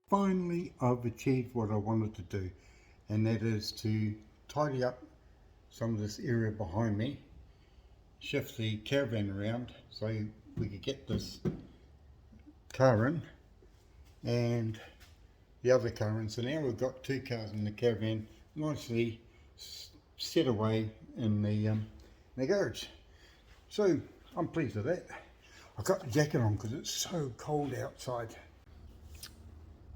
Finally, I've achieved what I wanted to do, and that is to tidy up some of this area behind me, shift the caravan around so we could get this car in and the other car in. So now we've got two cars in the caravan nicely set away in the garage. So I'm pleased with that. I've got the jacket on because it's so cold outside.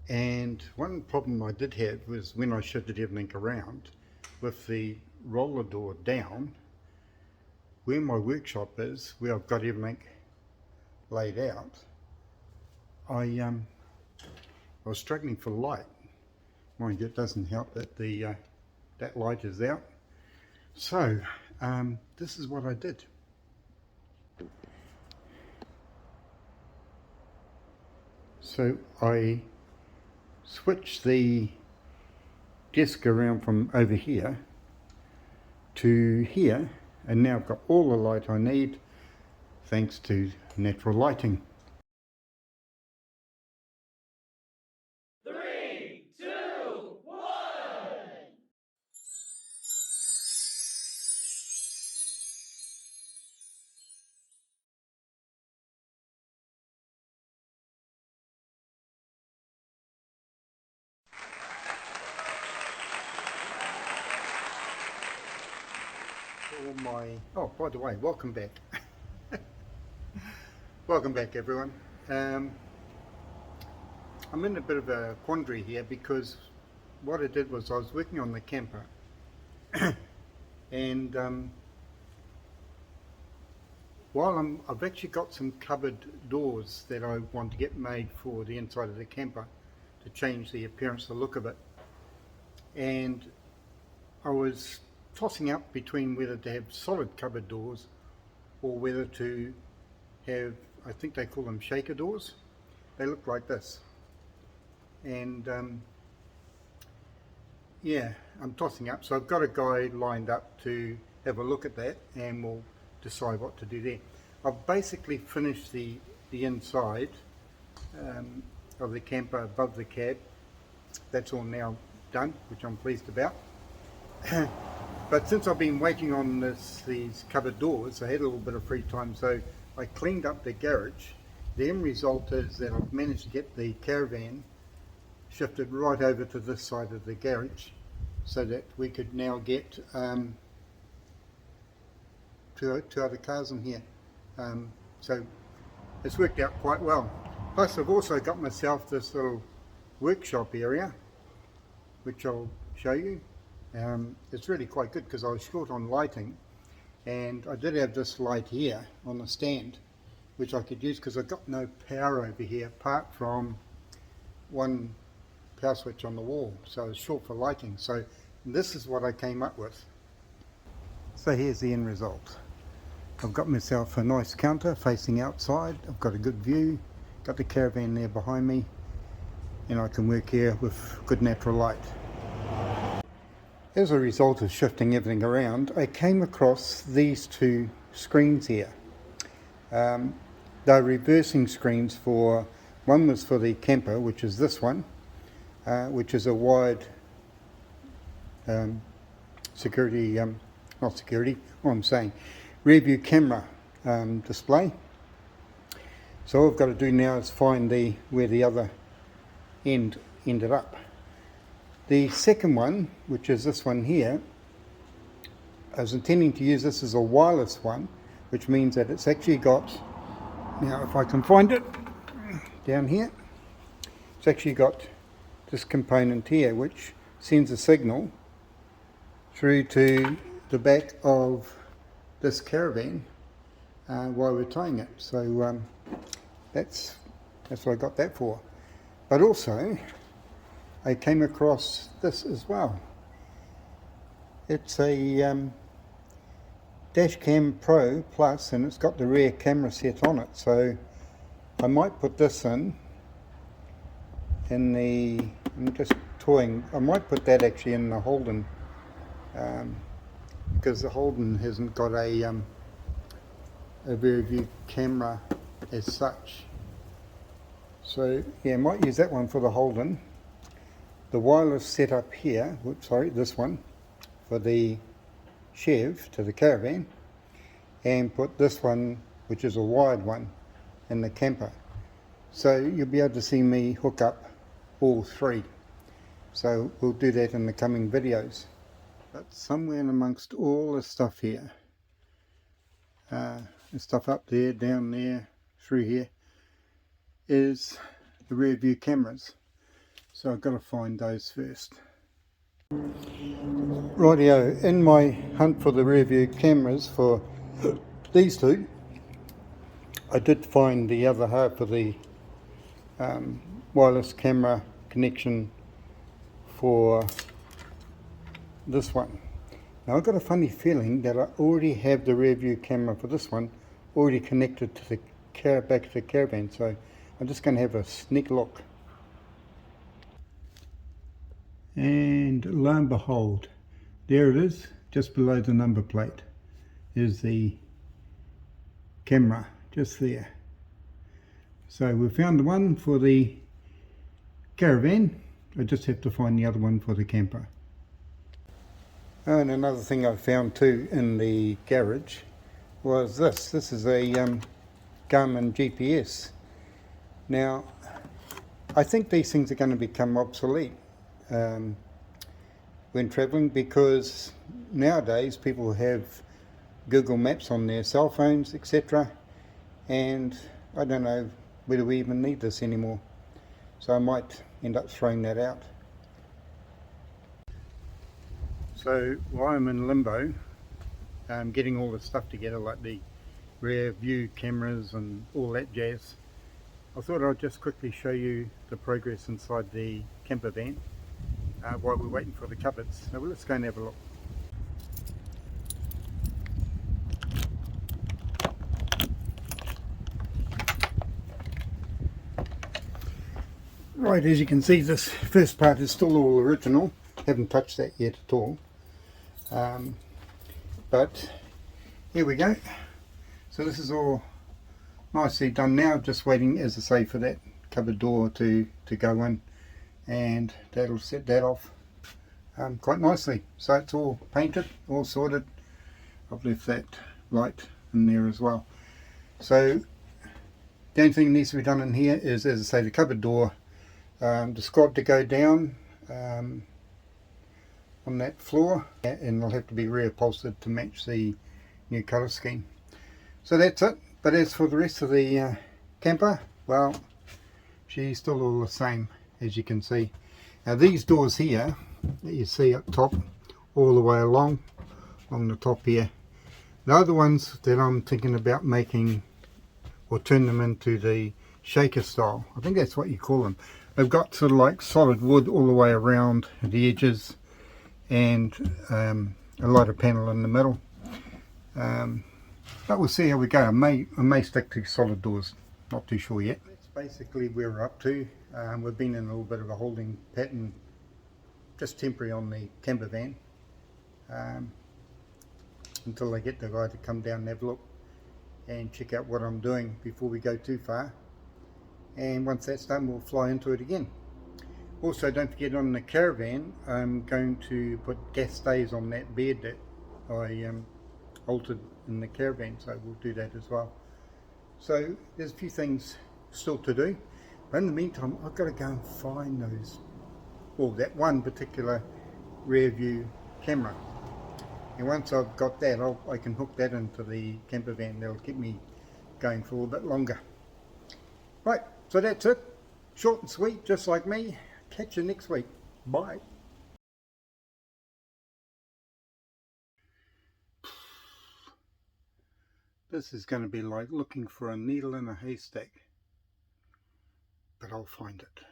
And one problem I did have was when I shifted everything around with the roller door down, where my workshop is, where I've got everything laid out, I was struggling for light. Mind you, it doesn't help that that light is out. So this is what I did. So I switched the desk around from over here to here, and now I've got all the light I need thanks to natural lighting. 3, 2, 1. Oh, by the way, welcome back. Welcome back, everyone. I'm in a bit of a quandary here because what I did was I was working on the camper and while I've actually got some cupboard doors that I want to get made for the inside of the camper to change the appearance, the look of it. And I was tossing up between whether to have solid cupboard doors or whether to have, I think they call them shaker doors. They look like this. And yeah, I'm tossing up. So I've got a guy lined up to have a look at that and we'll decide what to do there. I've basically finished the inside of the camper above the cab. That's all now done, which I'm pleased about. But since I've been waiting on these cupboard doors, I had a little bit of free time, so I cleaned up the garage. The end result is that I've managed to get the caravan shifted right over to this side of the garage so that we could now get two other cars in here. So it's worked out quite well. Plus I've also got myself this little workshop area, which I'll show you. It's really quite good because I was short on lighting, and I did have this light here on the stand which I could use because I've got no power over here apart from one power switch on the wall, so I was short for lighting. So this is what I came up with. So here's the end result. I've got myself a nice counter facing outside, I've got a good view, got the caravan there behind me, and I can work here with good natural light. As a result of shifting everything around, I came across these two screens here. They're reversing screens for, one was for the camper, which is this one, which is a wide security, not security, what I'm saying, rear view camera display. So all I've got to do now is find where the other end ended up. The second one, which is this one here, I was intending to use this as a wireless one, which means that it's actually got, now if I can find it, down here, it's actually got this component here which sends a signal through to the back of this caravan while we're towing it. So that's what I got that for. But also I came across this as well. It's a Dashcam Pro Plus, and it's got the rear camera set on it, so I might put this in the, I'm just toying, I might put that actually in the Holden, because the Holden hasn't got a rear view camera as such. So yeah, I might use that one for the Holden. The wireless setup here, whoops, sorry, this one for the Chev to the caravan, and put this one, which is a wired one, in the camper. So you'll be able to see me hook up all three. So we'll do that in the coming videos. But somewhere in amongst all the stuff here, the stuff up there, down there, through here, is the rear view cameras. So I've got to find those first. Rightio, in my hunt for the rear view cameras for these two, I did find the other half of the wireless camera connection for this one. Now I've got a funny feeling that I already have the rear view camera for this one already connected to the back of the caravan, so I'm just going to have a sneak look. And lo and behold, there it is, just below the number plate is the camera, just there. So we found the one for the caravan, I just have to find the other one for the camper. And another thing I found too in the garage was this. This is a Garmin GPS. Now, I think these things are going to become obsolete when travelling, because nowadays people have Google Maps on their cell phones, etc. And I don't know whether we even need this anymore. So I might end up throwing that out. So while I'm in limbo, getting all the stuff together, like the rear view cameras and all that jazz, I thought I'd just quickly show you the progress inside the camper van while we're waiting for the cupboards. So let's go and have a look. Right, as you can see, this first part is still all original. Haven't touched that yet at all. But here we go. So this is all nicely done now, just waiting, as I say, for that cupboard door to go in, and that'll set that off quite nicely. So it's all painted, all sorted. I've left that light in there as well. So the only thing that needs to be done in here is, as I say, the cupboard door, the squad to go down on that floor, and they'll have to be reupholstered to match the new colour scheme. So that's it. But as for the rest of the camper, well, she's still all the same, as you can see. Now these doors here that you see up top, all the way along the top here, they're the ones that I'm thinking about making, or turn them into the shaker style. I think that's what you call them. They've got sort of like solid wood all the way around the edges, and a lighter panel in the middle. But we'll see how we go. I may stick to solid doors, not too sure yet. That's basically where we're up to. We've been in a little bit of a holding pattern, just temporary, on the camper van, until I get the guy to come down and have a look and check out what I'm doing before we go too far. And once that's done, we'll fly into it again. Also, don't forget, on the caravan, I'm going to put gas stays on that bed that I altered in the caravan, so we'll do that as well. So there's a few things still to do, but in the meantime I've got to go and find those, well, that one particular rear view camera, and once I've got that, I can hook that into the camper van. That'll keep me going for a little bit longer. Right, so that's it, short and sweet, just like me. Catch you next week. Bye. This is going to be like looking for a needle in a haystack, but I'll find it.